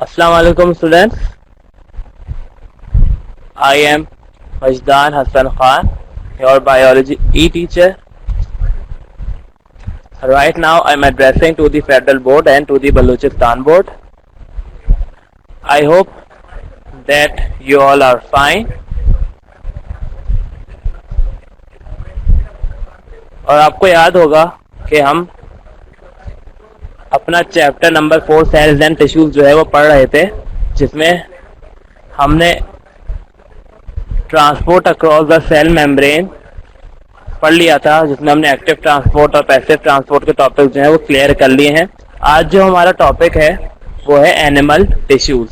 Assalamu alaikum students. I am Majdan Hassan Khan, your biology E-teacher. Right now I am addressing to the Federal Board and to the Balochistan Board. I hope that you all are fine. और आपको याद होगा कि हम अपना chapter number 4 cells and tissues जो है वो पढ़ रहे थे, जिसमें हमने transport across the cell membrane पढ़ लिया था, जिसमें हमने एक्टिव ट्रांसपोर्ट और पैसिव ट्रांसपोर्ट के टॉपिक जो है वो क्लियर कर लिए हैं। आज जो हमारा टॉपिक है वो है एनिमल टिश्यूज।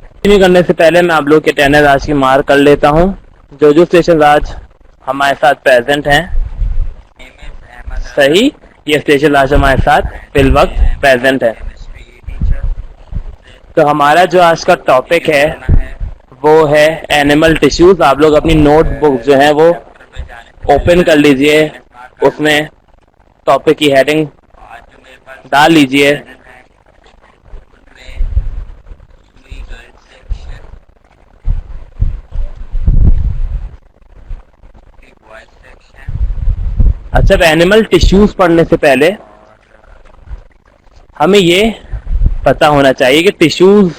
कंटिन्यू करने से पहले मैं आप लोग के अटेंडेंस आज की मार्क कर लेता हूँ। जो स्टेशन आज हमारे साथ प्रेजेंट हैं, सही, ये स्टेशन आज हमारे साथ फिल वक्त प्रेजेंट है। तो हमारा जो आज का टॉपिक है वो है एनिमल टिश्यूज। आप लोग अपनी नोटबुक जो है वो ओपन कर लीजिए, उसमें टॉपिक की हेडिंग डाल लीजिए। अच्छा, एनिमल टिश्यूज पढ़ने से पहले हमें ये पता होना चाहिए कि टिश्यूज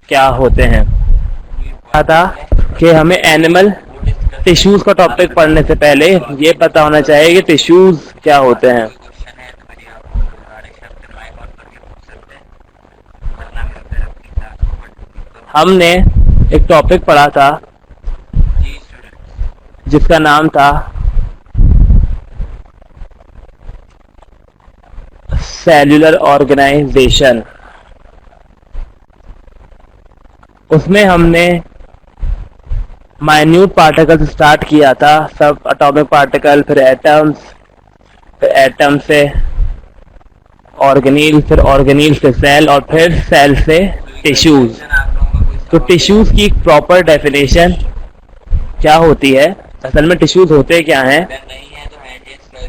क्या होते हैं। था कि हमें एनिमल टिश्यूज का टॉपिक पढ़ने से पहले ये पता होना चाहिए कि टिश्यूज क्या होते हैं। हमने एक टॉपिक पढ़ा था जिसका नाम था सेल्यूलर ऑर्गेनाइजेशन। उसमें हमने माइन्यूट पार्टिकल से स्टार्ट किया था, सब एटॉमिक पार्टिकल, फिर एटम्स, फिर एटम से ऑर्गेनील, फिर ऑर्गेनील से सेल, और फिर सेल से टिश्यूज। तो टिश्यूज की एक प्रॉपर डेफिनेशन क्या होती है, असल में टिश्यूज होते क्या हैं?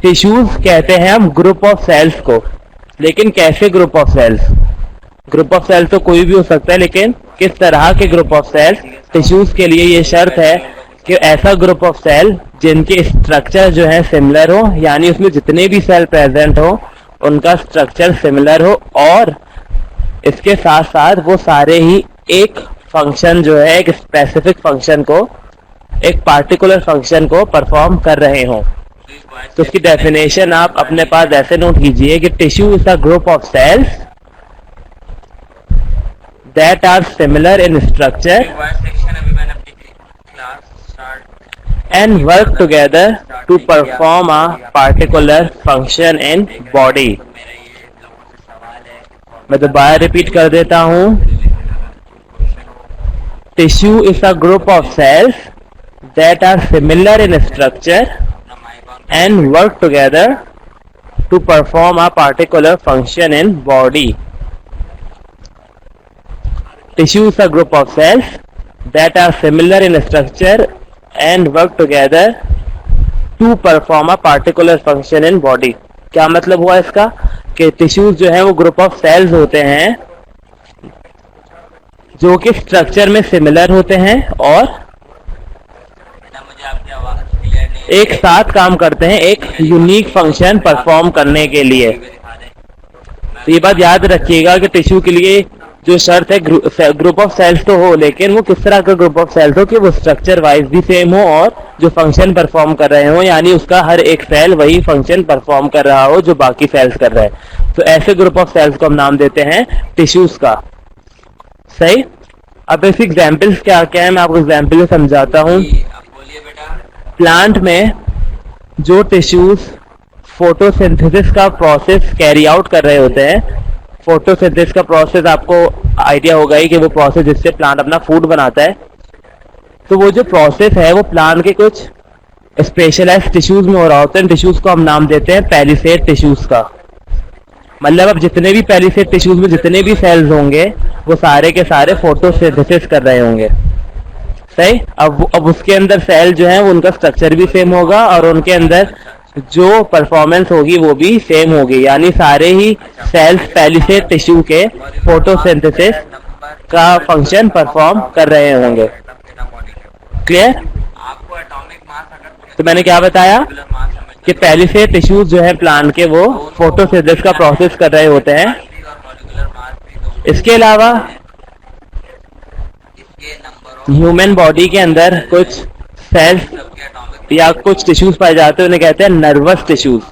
टिश्यूज कहते हैं हम ग्रुप ऑफ सेल्स को। लेकिन कैसे group of cells? Group of cells तो कोई भी हो सकता है, लेकिन किस तरह के ग्रुप ऑफ सेल्स? टिश्यूज के लिए ये शर्त है कि ऐसा ग्रुप ऑफ सेल जिनके स्ट्रक्चर जो है सिमिलर हो, यानी उसमें जितने भी सेल प्रेजेंट हो उनका स्ट्रक्चर सिमिलर हो, और इसके साथ साथ वो सारे ही एक फंक्शन जो है, एक स्पेसिफिक फंक्शन को, एक पार्टिकुलर फंक्शन को परफॉर्म कर रहे हों। तो उसकी डेफिनेशन आप अपने पास ऐसे नोट कीजिए कि tissue is a group of cells that are similar in structure and work together to perform a particular function in body. मैं दोबारा रिपीट कर देता हूं, tissue is a group of cells that are similar in structure and work together to perform a particular function in body. Tissue is a group of cells that are similar in structure and work together to perform a particular function in body. क्या मतलब हुआ इसका कि tissues जो है वो group of sales होते हैं जो कि स्ट्रक्चर में सिमिलर होते हैं और एक साथ काम करते हैं एक यूनिक फंक्शन परफॉर्म करने के लिए। तो ये बात याद रखिएगा कि टिश्यू के लिए जो शर्त है ग्रुप ऑफ सेल्स तो हो, लेकिन वो किस तरह का ग्रुप ऑफ सेल्स हो कि वो स्ट्रक्चर वाइज भी सेम हो और जो फंक्शन परफॉर्म कर रहे हो, यानी उसका हर एक सेल वही फंक्शन परफॉर्म कर रहा हो जो बाकी सेल्स कर रहे हैं। तो ऐसे ग्रुप ऑफ सेल्स को हम नाम देते हैं टिश्यूज का। सही। अब इस एग्जाम्पल्स क्या क्या है मैं आपको एग्जाम्पल समझाता हूँ। प्लांट में जो टिश्यूज फोटोसिंथेसिस का प्रोसेस कैरी आउट कर रहे होते हैं, फोटोसिंथेसिस का प्रोसेस आपको आइडिया होगा ही कि वो प्रोसेस जिससे प्लांट अपना फूड बनाता है। तो वो जो प्रोसेस है वो प्लांट के कुछ स्पेशलाइज्ड टिश्यूज में हो रहा होता है। टिश्यूज को हम नाम देते हैं पैलिसेड टिश्यूज का। मतलब अब जितने भी पैलिसेड टिश्यूज में जितने भी सेल्स होंगे वो सारे के सारे फोटोसिंथेसिस कर रहे होंगे। सही। अब उसके अंदर सेल जो है वो उनका स्ट्रक्चर भी सेम होगा और उनके अंदर जो परफॉर्मेंस होगी वो भी सेम होगी, यानी सारे ही सेल्स पहले से टिश्यू के फोटोसिंथेसिस का फंक्शन परफॉर्म कर रहे होंगे। क्लियर? तो मैंने क्या बताया कि पहले से टिश्यूज जो है प्लांट के वो फोटोसिंथेसिस का प्रोसेस कर रहे होते हैं। इसके अलावा ह्यूमन बॉडी के अंदर कुछ सेल्स या कुछ टिश्यूज पाए जाते हैं, उन्हें कहते हैं नर्वस टिश्यूज।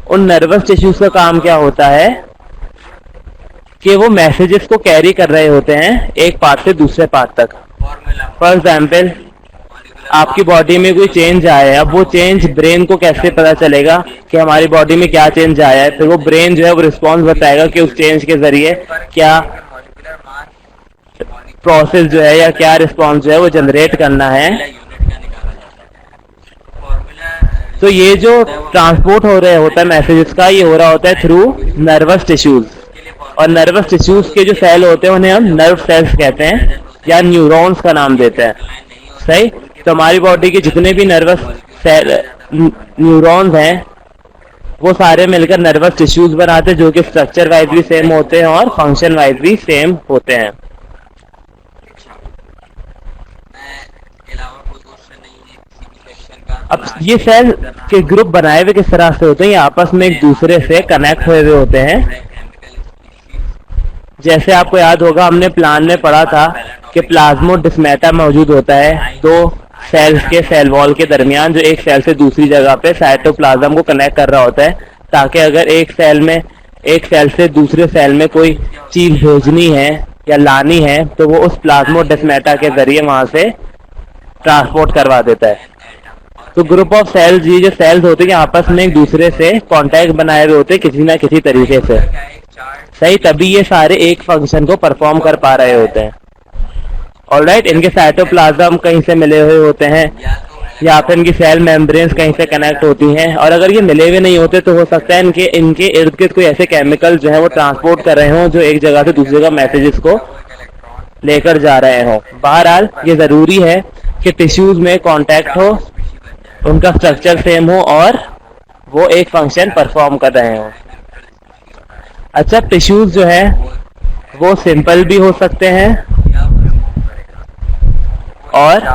उन नर्वस टिश्यूज का काम क्या होता है कि वो मैसेजेस को कैरी कर रहे होते हैं एक पार्ट से दूसरे पार्ट तक। फॉर एग्जाम्पल, आपकी बॉडी में कोई चेंज आया है, अब वो चेंज ब्रेन को कैसे पता चलेगा कि हमारी बॉडी में क्या चेंज आया है? फिर वो ब्रेन जो है वो रिस्पॉन्स बताएगा कि उस चेंज के जरिए क्या प्रोसेस जो है या क्या रिस्पॉन्स जो है वो जनरेट करना है। तो ये जो ट्रांसपोर्ट हो रहा होता है मैसेजेस का, ये हो रहा होता है थ्रू नर्वस टिश्यूज। और नर्वस टिश्यूज के जो सेल होते हैं उन्हें हम नर्व सेल्स कहते हैं या न्यूरॉन्स का नाम देते हैं। सही? तो हमारी बॉडी के जितने भी नर्वस सेल न्यूरॉन्स हैं वो सारे मिलकर नर्वस टिश्यूज बनाते हैं, जो कि स्ट्रक्चर वाइज भी सेम होते हैं और फंक्शन वाइज भी सेम होते हैं। अब ये सेल के ग्रुप बनाए हुए किस तरह से होते हैं? ये आपस में एक दूसरे से कनेक्ट हुए हुए होते हैं। जैसे आपको याद होगा, हमने प्लान में पढ़ा था कि प्लाज्मोडिस्मेटा मौजूद होता है दो सेल्स के सेल वॉल के दरमियान, जो एक सेल से दूसरी जगह पे साइटोप्लाज्म को कनेक्ट कर रहा होता है, ताकि अगर एक सेल से दूसरे सेल में कोई चीज भेजनी है या लानी है तो वो उस प्लाज्मोडिस्मेटा के जरिए वहां से ट्रांसपोर्ट करवा देता है। तो ग्रुप ऑफ सेल्स, ये जो सेल्स होते हैं आपस में एक दूसरे से कांटेक्ट बनाए हुए होते हैं किसी ना किसी तरीके से। सही? तभी ये सारे एक फंक्शन को परफॉर्म कर पा रहे होते हैं। ऑलराइट, इनके साइटोप्लाज्म कहीं से मिले हुए होते हैं या फिर इनकी सेल मेम्ब्रेन्स कहीं से कनेक्ट होती हैं, और अगर ये मिले हुए नहीं होते तो हो सकता है इनके इर्द गिर्द कोई ऐसे केमिकल जो है वो ट्रांसपोर्ट कर रहे हों जो एक जगह से दूसरी जगह मैसेजेस को लेकर जा रहे हों। बहरहाल ये जरूरी है कि टिश्यूज में कांटेक्ट हो, उनका स्ट्रक्चर सेम हो और वो एक फंक्शन परफॉर्म कर रहे हो। अच्छा, टिश्यूज जो है वो सिंपल भी हो सकते हैं और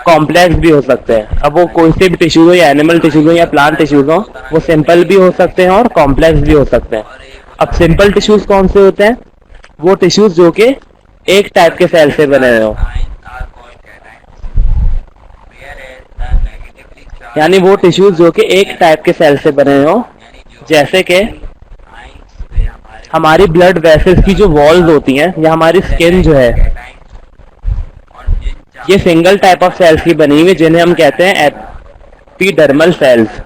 कॉम्प्लेक्स भी हो सकते हैं। अब वो कोई से भी टिश्यूज हो, या एनिमल टिश्यूज हो या प्लांट टिश्यूज हो, वो सिंपल भी हो सकते हैं और कॉम्प्लेक्स भी हो सकते हैं। अब सिंपल टिश्यूज कौन से होते हैं? वो टिश्यूज जो कि एक टाइप के सेल से बने हो, यानी वो टिश्यूज जो कि एक टाइप के सेल से बने हो, जैसे कि हमारी ब्लड वेसल्स की जो वॉल्स होती हैं या हमारी स्किन जो है, ये सिंगल टाइप ऑफ सेल्स की बनी हुई, जिन्हें हम कहते हैं एपिडर्मल सेल्स।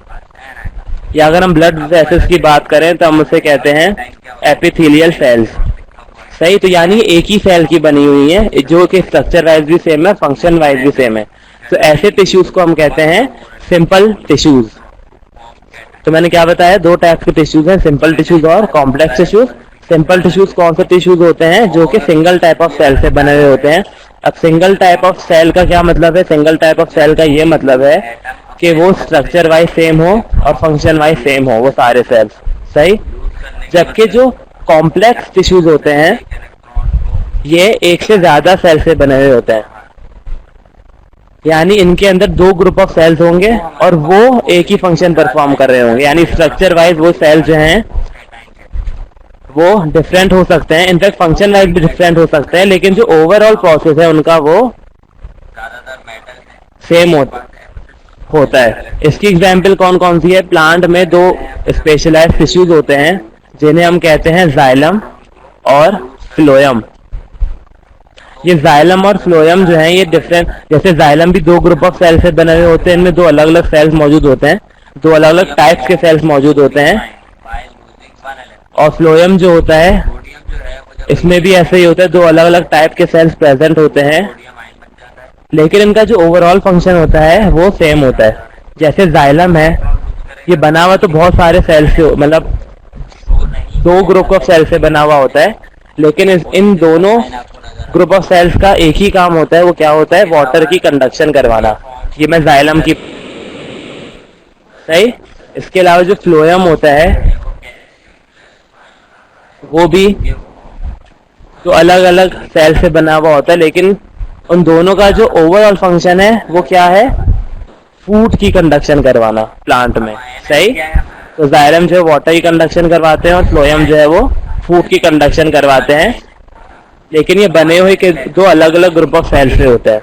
या अगर हम ब्लड वेसल्स की बात करें तो हम उसे कहते हैं एपिथेलियल सेल्स। सही? तो यानी एक ही सेल की बनी हुई है, जो कि स्ट्रक्चर वाइज भी सेम है, फंक्शन वाइज भी सेम है। तो ऐसे टिश्यूज को हम कहते हैं सिंपल टिश्यूज। तो मैंने क्या बताया? दो टाइप के टिश्यूज हैं, सिंपल टिश्यूज और कॉम्प्लेक्स टिश्यूज। सिंपल टिश्यूज कौन से टिश्यूज होते हैं? जो कि सिंगल टाइप ऑफ सेल से बने हुए होते हैं। अब सिंगल टाइप ऑफ सेल का क्या मतलब है? सिंगल टाइप ऑफ सेल का ये मतलब है कि वो स्ट्रक्चर वाइज सेम हो और फंक्शन वाइज सेम हो, वो सारे सेल्स। सही? जबकि जो कॉम्प्लेक्स टिश्यूज होते हैं ये एक से ज्यादा सेल से बने हुए होते हैं, यानी इनके अंदर दो ग्रुप ऑफ सेल्स होंगे और वो एक ही फंक्शन परफॉर्म कर रहे होंगे। यानी स्ट्रक्चर वाइज वो सेल्स जो हैं वो डिफरेंट हो सकते हैं, इनफैक्ट फंक्शन वाइज भी डिफरेंट हो सकते हैं, लेकिन जो ओवरऑल प्रोसेस है उनका वो सेम होता है। इसकी एग्जांपल कौन कौन सी है? प्लांट में दो स्पेशलाइज्ड टिश्यूज होते हैं जिन्हें हम कहते हैं जाइलम और फ्लोएम। ये जाइलम और फ्लोएम जो है ये डिफरेंट, जैसे जाइलम भी दो ग्रुप ऑफ सेल से बने हुए होते हैं, इनमें दो अलग अलग सेल्स मौजूद होते हैं, दो अलग अलग टाइप्स के सेल्स मौजूद होते हैं। और फ्लोएम जो होता है इसमें भी ऐसे ही होता है, दो अलग अलग टाइप के सेल्स प्रेजेंट होते हैं, लेकिन इनका जो ओवरऑल फंक्शन होता है वो सेम होता है। जैसे जाइलम है, ये बना हुआ तो बहुत सारे सेल्स से, मतलब दो ग्रुप ऑफ सेल से बना हुआ होता है, लेकिन इन दोनों ग्रुप ऑफ सेल्स का एक ही काम होता है, वो क्या होता है? वाटर की कंडक्शन करवाना। ये मैं जाइलम की सही। इसके अलावा जो फ्लोएम होता है वो भी जो अलग अलग सेल से बना हुआ होता है, लेकिन उन दोनों का जो ओवरऑल फंक्शन है वो क्या है, फूड की कंडक्शन करवाना प्लांट में। सही। तो जाइलम जो है वाटर की कंडक्शन करवाते हैं और फ्लोएम जो है वो फूड की कंडक्शन करवाते हैं, लेकिन ये बने हुए के दो अलग अलग ग्रुप ऑफ सेल से होता है।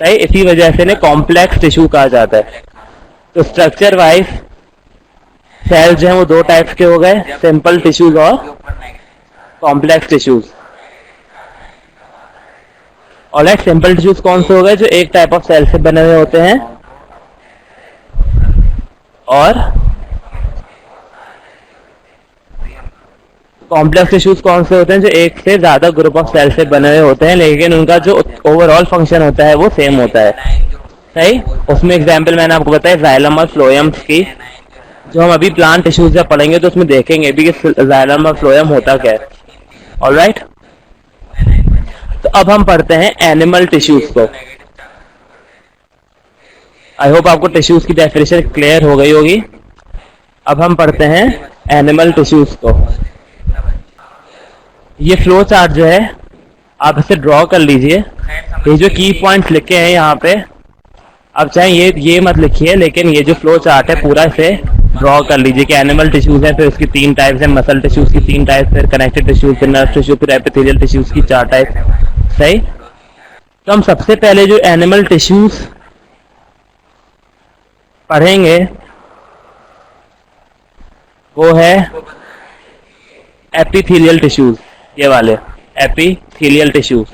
सही। इसी वजह से इन्हें कॉम्प्लेक्स टिश्यू कहा जाता है। तो स्ट्रक्चर वाइज सेल जो है वो दो टाइप्स के हो गए, सिंपल टिश्यूज और complex tissues. Alright, simple tissues कौन से हो गए, जो एक टाइप ऑफ सेल से बने हुए होते हैं, और कॉम्प्लेक्स टिश्यूज कौन से होते हैं, जो एक से ज्यादा ग्रुप ऑफ सेल से बने हुए होते हैं, लेकिन उनका जो ओवरऑल फंक्शन होता है वो सेम होता है। सही। उसमें एग्जांपल मैंने आपको बताया जाइलम और फ्लोएम्स की, जो हम अभी प्लांट टिश्यूज में पढ़ेंगे तो उसमें देखेंगे भी कि जाइलम और फ्लोएम होता क्या है। ऑलराइट, तो अब हम पढ़ते हैं एनिमल टिश्यूज को। आई होप आपको टिश्यूज की डेफिनेशन क्लियर हो गई होगी। अब हम पढ़ते हैं एनिमल टिश्यूज को। ये फ्लो चार्ट जो है आप इसे ड्रॉ कर लीजिए। ये जो की पॉइंट्स लिखे हैं यहाँ पे, अब चाहे ये मत लिखिए, लेकिन ये जो फ्लो चार्ट है पूरा इसे ड्रॉ कर लीजिए कि एनिमल टिश्यूज है, फिर उसकी 3 टाइप्स है, मसल टिश्यूज की 3 टाइप्स, फिर कनेक्टिव टिश्यूज, फिर नर्व टिश्यू, फिर एपिथेलियल टिश्यूज की 4 टाइप। सही। तो हम सबसे पहले जो एनिमल टिश्यूज पढ़ेंगे वो है एपिथेलियल टिश्यूज, ये वाले एपिथेलियल टिश्यूज।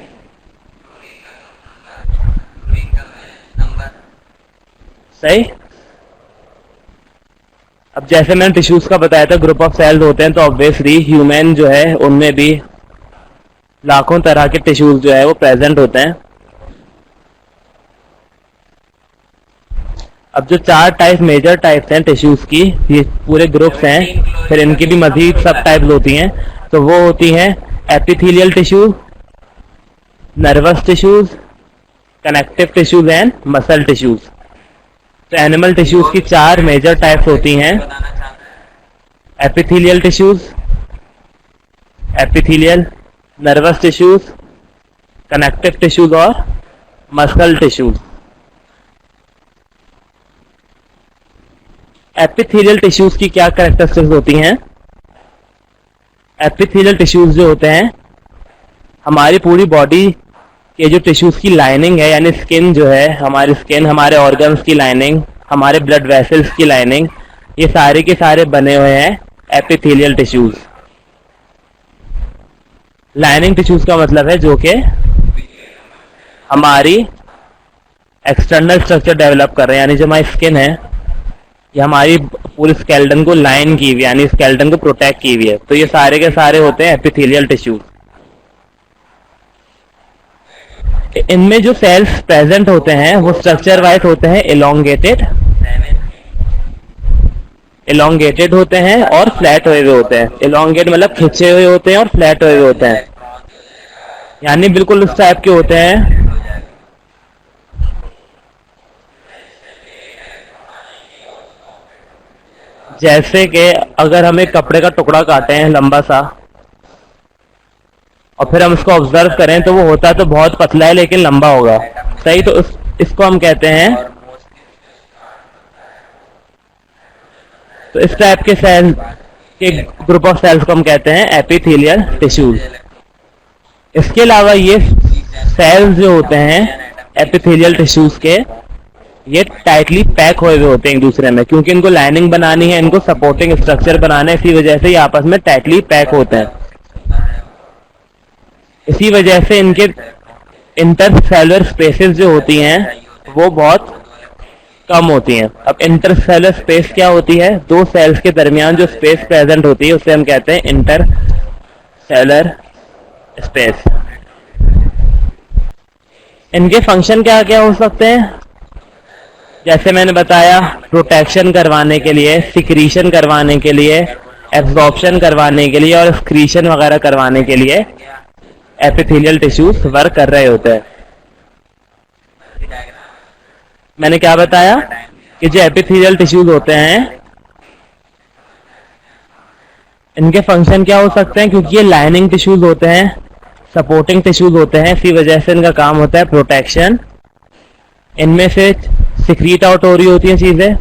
सही। अब जैसे मैंने टिश्यूज का बताया था ग्रुप ऑफ सेल्स होते हैं, तो ऑब्वियसली ह्यूमन जो है उनमें भी लाखों तरह के टिश्यूज जो है वो प्रेजेंट होते हैं। अब जो 4 टाइप मेजर टाइप्स हैं टिश्यूज की, ये पूरे ग्रुप्स हैं, फिर इनकी भी मजीद सब टाइप्स होती हैं। तो वो होती हैं epithelial tissue, nervous tissues, connective tissues and muscle tissues. तो एनिमल टिश्यूज की 4 मेजर टाइप्स होती हैं, epithelial tissues, epithelial, nervous tissues, connective tissues और मसल टिश्यूज। एपिथेलियल टिश्यूज की क्या कैरेक्टरिस्टिक्स होती हैं? एपिथेलियल टिश्यूज जो होते हैं, हमारी पूरी बॉडी के जो टिश्यूज की लाइनिंग है, यानी स्किन जो है, हमारी स्किन, हमारे ऑर्गन्स की लाइनिंग, हमारे ब्लड वेसल्स की लाइनिंग, ये सारे के सारे बने हुए हैं एपिथेलियल टिश्यूज। लाइनिंग टिश्यूज का मतलब है जो कि हमारी एक्सटर्नल स्ट्रक्चर डेवलप कर रहे हैं, यानी जो हमारी स्किन है ये हमारी पूरी स्केलेटन को लाइन की हुई, यानी स्केलेटन को प्रोटेक्ट की हुई है। तो ये सारे के सारे होते हैं एपिथेलियल टिश्यूज। इनमें जो सेल्स प्रेजेंट होते हैं वो स्ट्रक्चर वाइज होते हैं इलोंगेटेड होते हैं और फ्लैट हुए हुए होते हैं। इलोंगेट मतलब खिंचे हुए होते हैं और फ्लैट हुए हुए होते हैं, यानी बिल्कुल उस टाइप के होते हैं जैसे कि अगर हम एक कपड़े का टुकड़ा काटे हैं लंबा सा और फिर हम उसको ऑब्जर्व करें तो वो होता तो बहुत पतला है लेकिन लंबा होगा। सही। तो इसको हम कहते हैं, तो इस टाइप के सेल के ग्रुप ऑफ सेल्स को हम कहते हैं एपिथेलियल टिश्यूज। इसके अलावा ये सेल्स जो होते हैं एपिथेलियल टिश्यूज के, ये टाइटली पैक हुए हुए होते हैं एक दूसरे में, क्योंकि इनको लाइनिंग बनानी है, इनको सपोर्टिंग स्ट्रक्चर बनाना है, इसी वजह से ये आपस में टाइटली पैक होते हैं। इसी वजह से इनके इंटरसेलुलर स्पेसेस जो होती हैं वो बहुत कम होती हैं। अब इंटरसेलुलर स्पेस क्या होती है? दो सेल्स के दरमियान जो स्पेस प्रेजेंट होती है उसे हम कहते हैं इंटरसेलुलर स्पेस। इनके फंक्शन क्या क्या हो सकते हैं? जैसे मैंने बताया, प्रोटेक्शन करवाने के लिए, सिक्रीशन करवाने के लिए, एब्जॉर्प्शन करवाने के लिए और एक्सक्रीशन वगैरह करवाने के लिए एपिथेलियल टिश्यूज वर्क कर रहे होते हैं। मैंने क्या बताया? कि जो एपिथेलियल टिश्यूज होते हैं इनके फंक्शन क्या हो सकते हैं, क्योंकि ये लाइनिंग टिश्यूज होते हैं, सपोर्टिंग टिश्यूज होते हैं, इसी वजह से इनका काम होता है प्रोटेक्शन। इनमें से सिक्रीट आउट हो रही होती हैं चीजें,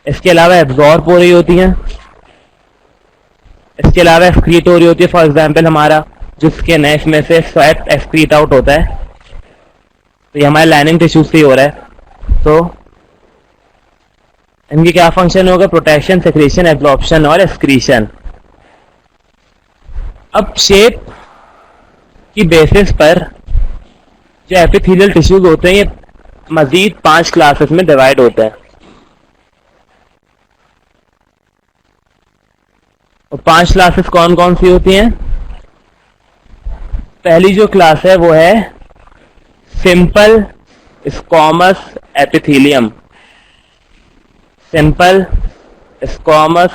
इसके अलावा एब्जॉर्ब हो रही होती हैं, इसके अलावा एक्सक्रीट हो रही होती है। फॉर एग्जाम्पल हमारा जो स्किन है इसमें से स्वेट एक्सक्रीट आउट होता है, तो ये हमारे लाइनिंग टिश्यूज से ही हो रहा है। तो इनकी क्या फंक्शन होगा, प्रोटेक्शन, सेक्रेशन, एब्जॉर्प्शन और एक्सक्रीशन। अब शेप की बेसिस पर जो एपिथेलियल टिश्यूज होते हैं ये मजीद 5 क्लासेस में डिवाइड होते हैं। और 5 क्लासेस कौन कौन सी होती हैं? पहली जो क्लास है वो है simple squamous epithelium, simple squamous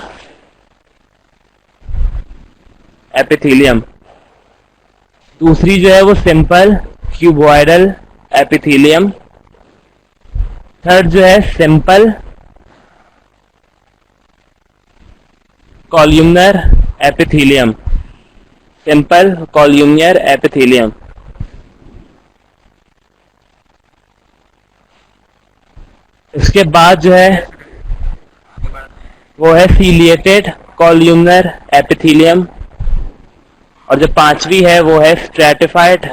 epithelium. दूसरी जो है वो सिंपल क्यूबॉइडल एपिथेलियम। थर्ड जो है simple columnar epithelium, simple columnar epithelium. इसके बाद जो है वो है सीलिएटेड कॉल्यूमनर एपिथेलियम। और जो पांचवी है वो है स्ट्रेटिफाइड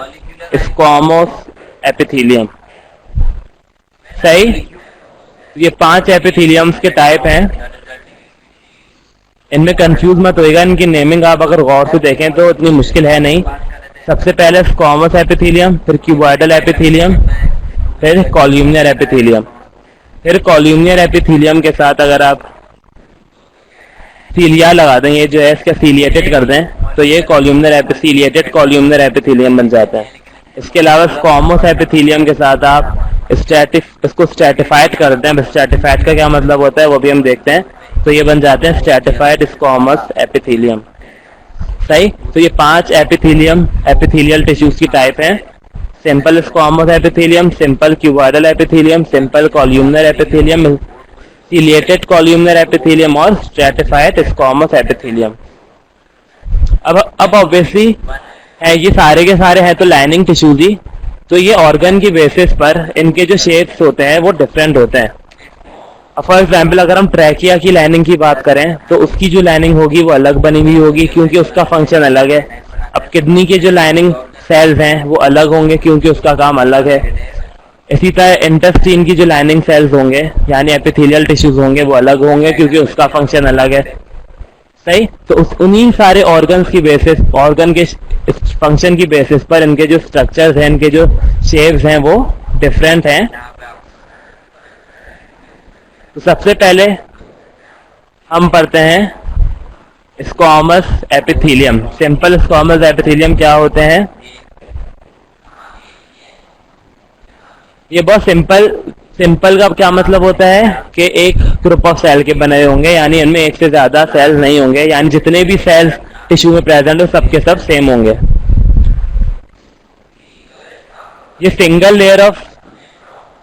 स्क्वामोस एपिथेलियम। सही, ये 5 एपिथेलियम्स के टाइप हैं। इनमें कंफ्यूज मत होएगा, इनकी नेमिंग आप अगर गौर से देखें तो इतनी मुश्किल है नहीं। सबसे पहले स्क्वामस एपिथेलियम, फिर क्यूबॉइडल एपिथेलियम, फिर कॉल्यूमनर एपिथेलियम। फिर कॉल्यूमनर एपिथेलियम के साथ अगर आप सीलिया लगा दें, ये जो है इसका सीलिएटेड कर दें, तो ये सीलिएटेड कॉल्यूमनर एपिथेलियम बन जाता है। इसके अलावा स्क्वामोस एपिथेलियम के साथ आप इसको स्ट्रेटिफाइड कर दें। स्ट्रेटिफाइड का क्या मतलब होता है वो भी हम देखते हैं। तो ये बन जाते हैं स्ट्रेटिफाइड स्क्वामस एपिथेलियम। सही, तो ये 5 एपिथेलियल टिश्यूज की टाइप हैं। Simple squamous epithelium, simple cuboidal epithelium, simple columnar epithelium, ciliated columnar epithelium और स्ट्रेटिफाइड स्क्वामस एपिथेलियम। अब ऑब्वियसली है ये सारे के सारे हैं तो लाइनिंग टिश्यूज ही, तो ये ऑर्गन की बेसिस पर इनके जो शेप्स होते हैं वो डिफरेंट होते हैं। अब फॉर एग्जाम्पल अगर हम ट्रैकिया की लाइनिंग की बात करें तो उसकी जो लाइनिंग होगी वो अलग बनी हुई होगी, क्योंकि उसका फंक्शन अलग है। अब किडनी के जो लाइनिंग सेल्स हैं वो अलग होंगे, क्योंकि उसका काम अलग है। इसी तरह इंटेस्टाइन की जो लाइनिंग सेल्स होंगे यानी एपिथेलियल टिश्यूज होंगे वो अलग होंगे, क्योंकि उसका फंक्शन अलग है। सही, तो उन्हीं सारे ऑर्गन्स की बेसिस, ऑर्गन के फंक्शन की बेसिस पर इनके जो स्ट्रक्चर्स हैं, इनके जो शेप्स हैं वो डिफरेंट हैं। तो सबसे पहले हम पढ़ते हैं squamous epithelium. Simple squamous epithelium क्या होते हैं? ये बहुत सिंपल का क्या मतलब होता है कि एक ग्रुप ऑफ सेल के बने होंगे, यानी इनमें एक से ज्यादा सेल्स नहीं होंगे, यानी जितने भी सेल्स टिश्यू में प्रेजेंट हो सबके सब सेम होंगे। ये सिंगल लेयर ऑफ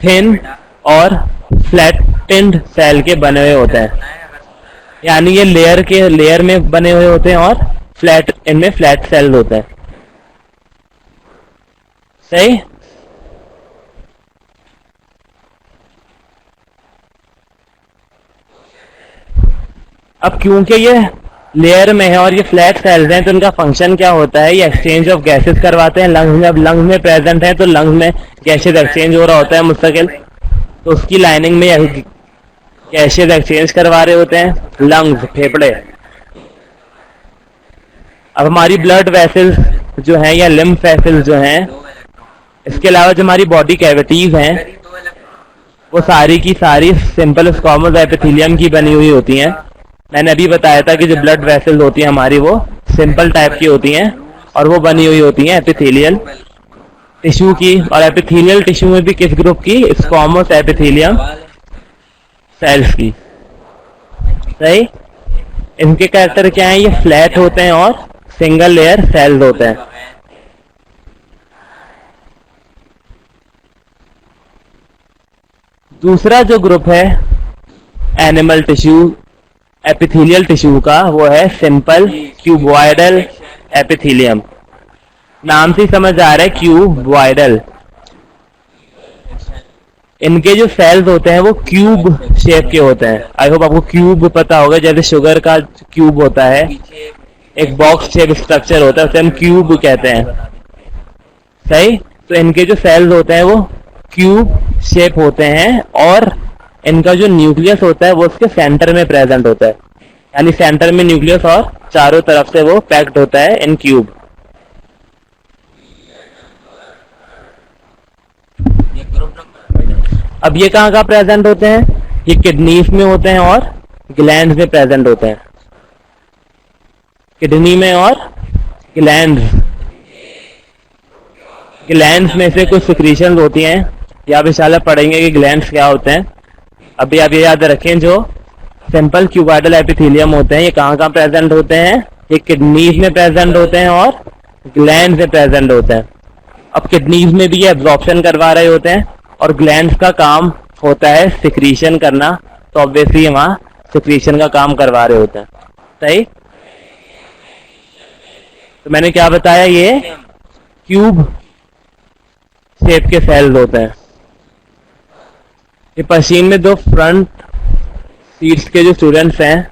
थिन और फ्लैटेंड सेल के बने हुए होते हैं, यानी ये लेयर में बने हुए होते हैं और इनमें फ्लैट सेल्स होते हैं। सही, अब क्योंकि ये लेयर में है और ये फ्लैट सेल्स हैं तो इनका फंक्शन क्या होता है, ये एक्सचेंज ऑफ गैसेस करवाते हैं लंग्स में। अब लंग्स में प्रेजेंट है तो लंग्स में गैसेस एक्सचेंज हो रहा होता है मुस्तकिल, तो उसकी लाइनिंग में गैसेस एक्सचेंज करवा रहे होते हैं लंग्स, फेफड़े। अब हमारी ब्लड वेसल्स जो हैं या लिम्फ वेसल्स जो हैं, इसके अलावा जो हमारी बॉडी कैविटीज हैं वो सारी की सारी सिंपल स्क्वामस एपिथेलियम की बनी हुई होती हैं। मैंने अभी बताया था कि जो ब्लड वेसल्स होती हैं हमारी वो सिंपल टाइप की होती हैं और वो बनी हुई होती हैं एपिथेलियल टिश्यू की। और एपिथेलियल टिश्यू में भी किस ग्रुप की? स्क्वामस एपिथेलियम सेल्स की। सही, इनके कैरेक्टर क्या है? ये फ्लैट होते हैं और सिंगल लेयर सेल्स होते हैं। दूसरा जो ग्रुप है एनिमल टिश्यू एपिथेलियल टिश्यू का, वो है सिंपल क्यूबॉइडल एपिथेलियम। नाम से समझ आ रहा है क्यूबॉइडल। इनके जो सेल्स होते हैं वो क्यूब शेप के होते हैं। आई होप आपको क्यूब पता होगा, जैसे शुगर का क्यूब होता है, एक बॉक्स शेप स्ट्रक्चर होता है, उसे हम क्यूब कहते हैं। सही। तो इनके जो सेल्स होते हैं वो क्यूब शेप होते हैं और इनका जो न्यूक्लियस होता है वो उसके सेंटर में प्रेजेंट होता है, यानी सेंटर में न्यूक्लियस और चारों तरफ से वो पैक्ड होता है इन क्यूब। अब ये कहाँ प्रेजेंट होते हैं? ये किडनीज में होते हैं और ग्लैंड्स में प्रेजेंट होते हैं। किडनी में और ग्लैंड्स में से कुछ सिक्रीशंस होती हैं, या आप इंशाल्लाह पढ़ेंगे कि ग्लैंड्स क्या होते हैं। अभी आप ये याद रखें, जो सिंपल क्यूबॉइडल एपिथेलियम होते हैं ये कहाँ प्रेजेंट होते हैं? ये किडनीज में प्रेजेंट होते हैं और ग्लैंड्स में प्रेजेंट होते हैं। अब किडनीज में भी ये एब्जॉर्प्शन करवा रहे होते हैं और ग्लैंड्स का काम होता है सिक्रीशन करना, तो ऑब्वियसली वहां सिक्रीशन का काम करवा रहे होते हैं। सही। तो मैंने क्या बताया, ये क्यूब शेप के सेल्स होते हैं। ये मशीन में दो फ्रंट सीट्स के जो स्टूडेंट्स हैं,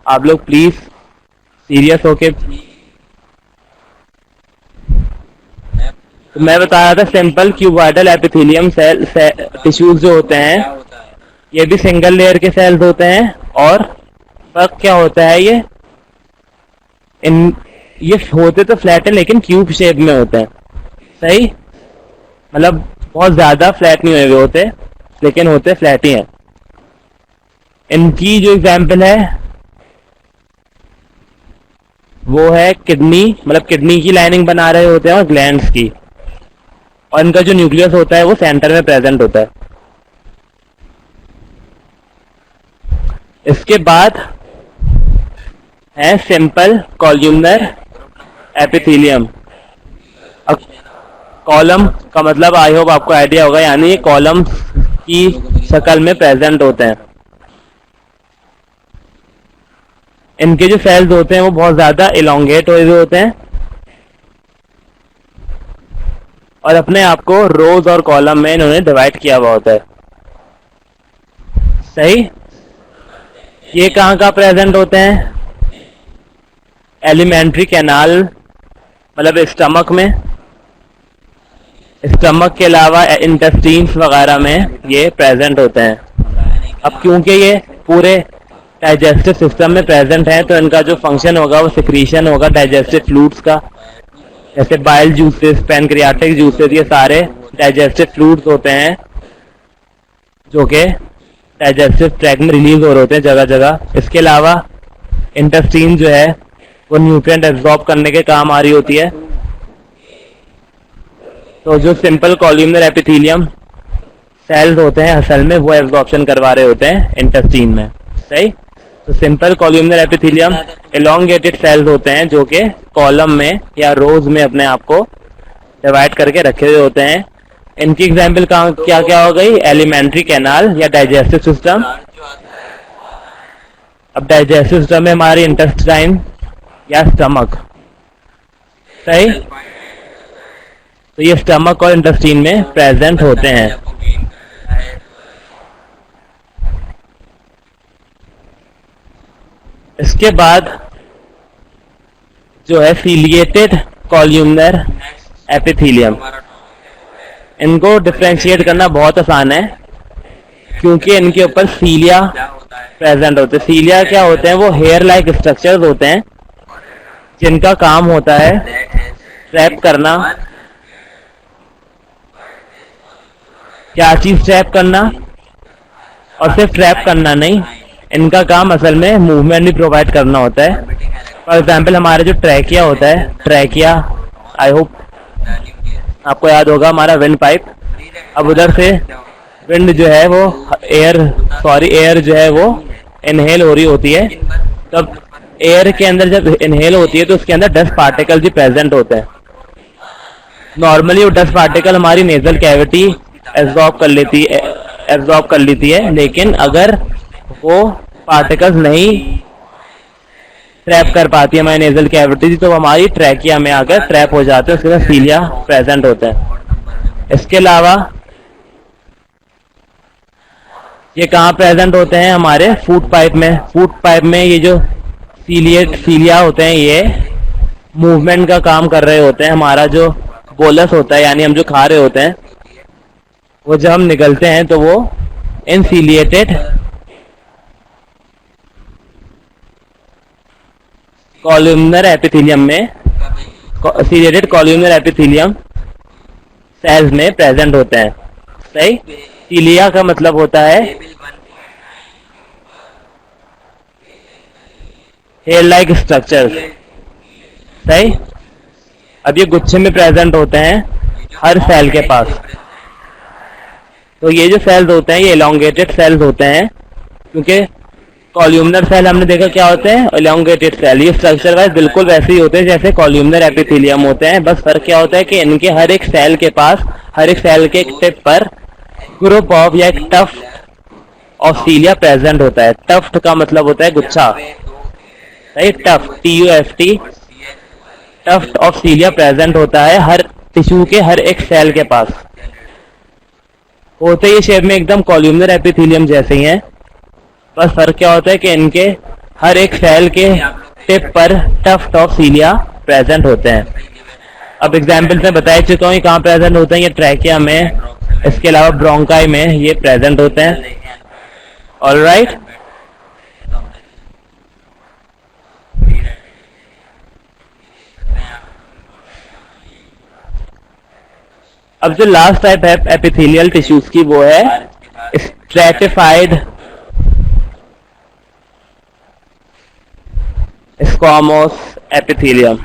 आप लोग प्लीज सीरियस होके, तो मैं बता रहा था simple cuboidal epithelium cell tissues जो होते हैं ये भी सिंगल लेयर के सेल्स होते हैं। और फर्क क्या होता है, ये होते तो फ्लैट है लेकिन क्यूब शेप में होते हैं। सही। मतलब बहुत ज्यादा फ्लैट नहीं हुए होते, लेकिन होते फ्लैट ही हैं। इनकी जो एग्जाम्पल है वो है किडनी, मतलब किडनी की लाइनिंग बना रहे होते हैं और ग्लैंड्स की, और इनका जो न्यूक्लियस होता है वो सेंटर में प्रेजेंट होता है। इसके बाद है सिंपल कॉलम्नर एपिथेलियम। अब कॉलम का मतलब आई होप आपको आइडिया होगा, यानी ये कॉलम की शक्ल में प्रेजेंट होते हैं। इनके जो सेल्स होते हैं वो बहुत ज्यादा इलोंगेट हुए होते हैं और अपने आप को रोज और कॉलम में इन्होंने डिवाइड किया हुआ होता है। सही। ये कहाँ प्रेजेंट होते हैं? एलिमेंट्री कैनाल, मतलब स्टमक में। स्टमक के अलावा इंटेस्टाइन्स वगैरह में ये प्रेजेंट होते हैं। अब क्योंकि ये पूरे डाइजेस्टिव सिस्टम में प्रेजेंट है, तो इनका जो फंक्शन होगा वो सिक्रीशन होगा डाइजेस्टिव फ्लूइड्स का, जैसे बाइल जूसेस, पैनक्रियाटिक जूसेस, ये सारे डाइजेस्टिव फ्लूइड्स होते हैं जो कि डाइजेस्टिव ट्रैक्ट में रिलीज हो रहे होते हैं जगह जगह। इसके अलावा इंटेस्टाइन जो है वो न्यूट्रिएंट एब्जॉर्ब करने के काम आ रही होती है। तो जो सिंपल कॉलम्नर एपिथेलियम सेल्स होते हैं असल में वो एब्जॉर्प्शन करवा रहे होते हैं इंटेस्टाइन में। सही। तो सिंपल कॉलम्नर एपिथेलियम एलोंगेटेड सेल्स होते हैं जो कि कॉलम में या रोज में अपने आप को डिवाइड करके रखे हुए होते हैं। इनकी एग्जाम्पल क्या क्या हो गई? एलिमेंट्री कैनाल या डाइजेस्टिव सिस्टम। अब डाइजेस्टिव सिस्टम में हमारी इंटेस्टाइन या स्टमक। सही। तो ये स्टमक और इंटेस्टाइन में प्रेजेंट होते हैं। इसके बाद जो है सीलिएटेड कॉलम्नर एपिथेलियम। इनको डिफरेंशिएट करना बहुत आसान है क्योंकि इनके ऊपर सीलिया प्रेजेंट होते हैं। सीलिया क्या होते हैं? वो हेयर लाइक स्ट्रक्चर्स होते हैं जिनका काम होता है ट्रैप करना। क्या चीज ट्रैप करना? और सिर्फ ट्रैप करना नहीं, इनका काम असल में मूवमेंट भी प्रोवाइड करना होता है। फॉर एग्जाम्पल हमारा जो ट्रैकिया होता है, ट्रैकिया आई होप आपको याद होगा, हमारा विंड पाइप। अब उधर से विंड जो है वो एयर जो है वो इनहेल हो रही होती है। तब एयर के अंदर जब इनहेल होती है तो उसके अंदर डस्ट पार्टिकल भी प्रेजेंट होते हैं। नॉर्मली वो डस्ट पार्टिकल हमारी नेजल कैविटी एब्जॉर्ब कर लेती है, एब्जॉर्ब कर लेती है, लेकिन अगर वो पार्टिकल्स नहीं ट्रैप कर पाती है हमारी नेजल कैविटी तो हमारी ट्रैकिया में आकर ट्रैप हो जाते हैं, उसके बाद सीलिया प्रेजेंट होते हैं। इसके अलावा ये कहाँ प्रेजेंट होते हैं? हमारे फूड पाइप में। फूड पाइप में ये जो सीलिया होते हैं ये मूवमेंट का काम कर रहे होते हैं। हमारा जो बोलस होता है यानी हम जो खा रहे होते हैं वो जब हम निकलते हैं तो वो इनसीलिएटेड कॉल्यूमनर एपिथेलियम में सीलिएटेड कॉल्यूमनर एपिथेलियम सेल्स में प्रेजेंट होते हैं। सही। सीलिया का मतलब होता है हेयर लाइक स्ट्रक्चर्स। सही। अब ये गुच्छे में प्रेजेंट होते हैं हर सेल के पास। तो ये जो सेल्स होते हैं ये एलोंगेटेड सेल्स होते हैं, क्योंकि कॉल्यूमनर सेल हमने देखा क्या होते हैं? Elongated cell. ये स्ट्रक्चर वाइज बिल्कुल वैसे ही होते हैं जैसे कॉल्यूमनर एपिथेलियम होते हैं, बस फर्क क्या होता है कि इनके हर एक सेल के पास, हर एक सेल के टिप पर ग्रुप ऑफ या एक टफ्ट ऑफ सीलिया प्रेजेंट होता है। टफ्ट का मतलब होता है गुच्छा। Right. Tuft, TUFT, tuft of cilia present होता है हर टिश्यू के हर एक सेल के पास। होते ये शेप में एकदम कॉल्यूमनर एपिथेलियम जैसे ही हैं, बस फर्क क्या होता है कि इनके हर एक सेल के टिप पर टफ्ट ऑफ सीलिया प्रेजेंट होते हैं। अब एग्जाम्पल में बता चुका हूँ ये कहाँ प्रेजेंट होते हैं। ये ट्रैकिया में, इसके अलावा ब्रोंकाई में ये प्रेजेंट होते हैं। ऑलराइट। अब जो लास्ट टाइप है एपिथेलियल टिश्यूज की वो है स्ट्रेटिफाइड स्क्वामोस एपिथेलियम।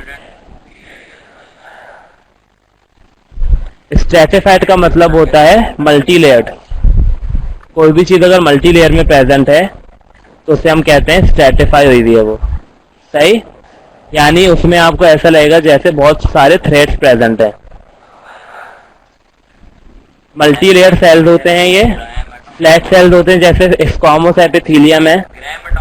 स्ट्रेटिफाइड का मतलब होता है मल्टी लेयर्ड। कोई भी चीज अगर मल्टी लेयर में प्रेजेंट है तो उसे हम कहते हैं स्ट्रेटिफाई हुई है वो। सही। यानी उसमें आपको ऐसा लगेगा जैसे बहुत सारे थ्रेड्स प्रेजेंट है। मल्टी लेयर सेल्स होते हैं ये। फ्लैट सेल्स होते हैं जैसे स्क्वामोस एपिथेलियम है,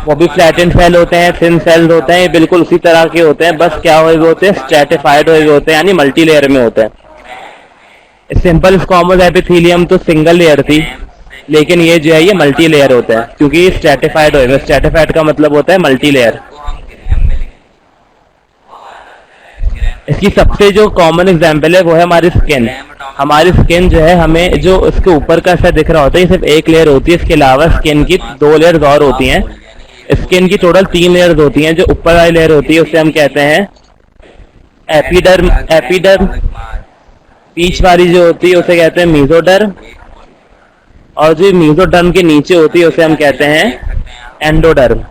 वो भी फ्लैटेंड सेल होते हैं। थिन सेल्स होते हैं, ये बिल्कुल उसी तरह के होते हैं, बस क्या हुए होते हैं? स्ट्रेटिफाइड हुए होते हैं, यानी मल्टी लेयर में होते हैं। सिंपल स्क्वामोस एपिथेलियम तो सिंगल लेयर थी, लेकिन ये जो है ये मल्टी लेयर होता है क्योंकि ये स्ट्रेटिफाइड हुए। स्ट्रेटिफाइड का मतलब होता है मल्टी लेयर। इसकी सबसे जो कॉमन एग्जांपल है वो है हमारी स्किन। हमारी स्किन जो है हमें जो उसके ऊपर का ऐसा दिख रहा होता है ये सिर्फ एक लेयर होती है, इसके अलावा स्किन की 2 लेयर्स और होती हैं। स्किन की टोटल 3 लेयर्स होती हैं। जो ऊपर वाली लेयर होती है उसे हम कहते हैं एपिडर्म। बीच वाली जो होती है उसे कहते हैं मेसोडर्म, और जो मेसोडर्म के नीचे होती है उसे हम कहते हैं एंडोडर्म।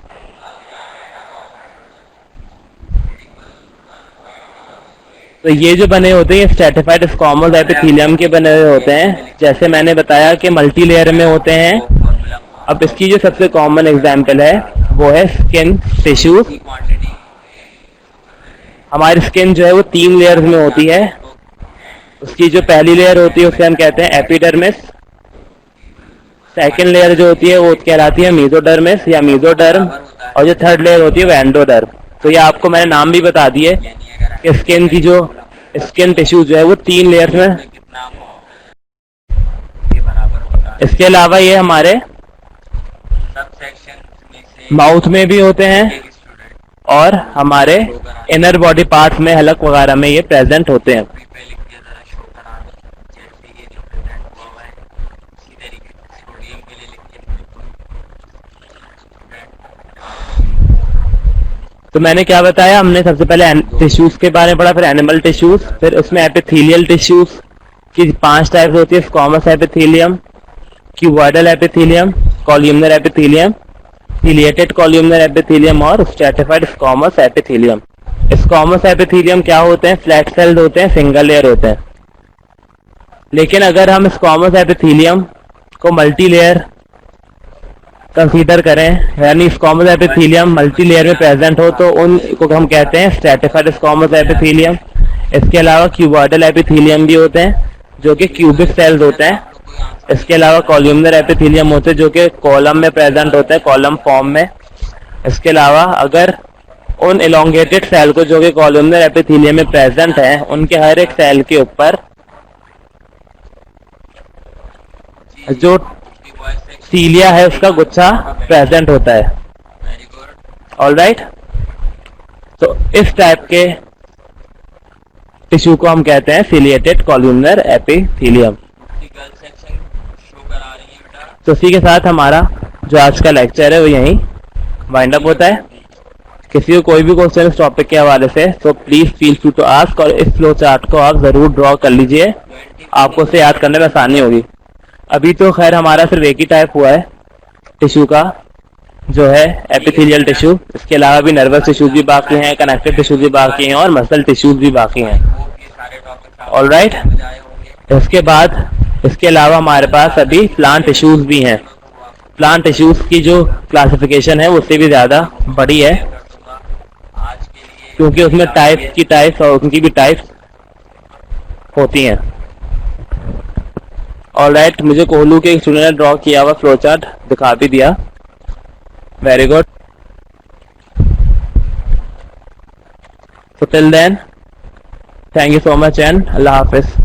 तो ये जो बने होते हैं स्ट्रेटिफाइड स्क्वामोस एपिथेलियम के बने हुए होते हैं, जैसे मैंने बताया कि मल्टी लेयर में होते हैं। अब इसकी जो सबसे कॉमन एग्जांपल है वो है स्किन टिश्यूज। हमारी स्किन जो है वो 3 लेयर्स में होती है। उसकी जो पहली लेयर होती है उसे हम कहते हैं एपिडर्मिस। सेकेंड लेयर जो होती है वो कहलाती है मेसोडर्मिस या मेसोडर्म, और जो थर्ड लेयर होती है वो एंडोडर्म। तो ये आपको मैंने नाम भी बता दिए कि स्किन की जो स्किन टिश्यू जो है वो 3 लेयर्स में। इसके अलावा ये हमारे माउथ में भी होते हैं और हमारे इनर बॉडी पार्ट्स में, हलक वगैरह में ये प्रेजेंट होते हैं। तो मैंने क्या बताया? हमने सबसे पहले टिश्यूज के बारे में पढ़ा, फिर एनिमल टिश्यूज, फिर उसमें एपिथेलियल टिश्यूज की 5 टाइप्स होती है। Squamous epithelium, cuboidal epithelium, columnar epithelium, ciliated columnar epithelium और stratified squamous epithelium. Squamous epithelium क्या होते हैं? फ्लैट सेल्स होते हैं, सिंगल लेयर होते हैं। लेकिन अगर हम स्क्वामस एपिथेलियम को मल्टी लेयर कंसीडर करें, यानी स्क्वामस एपिथेलियम मल्टी लेयर में प्रेजेंट हो, तो उनको हम कहते हैं स्ट्रेटिफाइड स्क्वामस एपिथेलियम। इसके अलावा क्यूबॉइडल एपिथेलियम भी होते हैं जो कि क्यूबिक सेल्स होते हैं। इसके अलावा कॉलमनर एपिथेलियम होते हैं जो कि कॉलम में प्रेजेंट होते हैं, कॉलम फॉर्म में। इसके अलावा अगर उन एलोंगेटेड सेल को जो कि कॉलमनर एपिथेलियम में प्रेजेंट है, उनके हर एक सेल के ऊपर जो सीलिया है उसका गुच्छा प्रेजेंट होता है। ऑलराइट, तो इस टाइप के टिश्यू को हम कहते हैं सिलिएटेड कॉलमनर एपिथेलियम। तो इसी के साथ हमारा जो आज का लेक्चर है वो यहीं वाइंड अप होता है। किसी को कोई भी क्वेश्चन इस टॉपिक के हवाले से तो please feel free to ask, और इस फ्लो चार्ट को आप जरूर ड्रॉ कर लीजिए, आपको उसे याद करने में आसानी होगी। अभी तो खैर हमारा सिर्फ एक ही टाइप हुआ है टिश्यू का, जो है एपिथेलियल टिश्यू। इसके अलावा भी नर्वस टिश्यूज भी बाकी हैं, कनेक्टिव टिश्यूज भी बाकी हैं और मसल टिश्यूज भी बाकी हैं। ऑलराइट, इसके बाद इसके अलावा हमारे पास अभी प्लांट टिश्यूज भी हैं। प्लांट टिश्यूज की जो क्लासिफिकेशन है उससे भी ज्यादा बड़ी है, क्योंकि उसमें टाइप्स और उनकी भी टाइप्स होती हैं। ऑलराइट, मुझे कोहलू के स्टूडेंट ने ड्रॉ किया हुआ फ्लो चार्ट दिखा भी दिया। Very good. So till then, thank you so much and Allah Hafiz.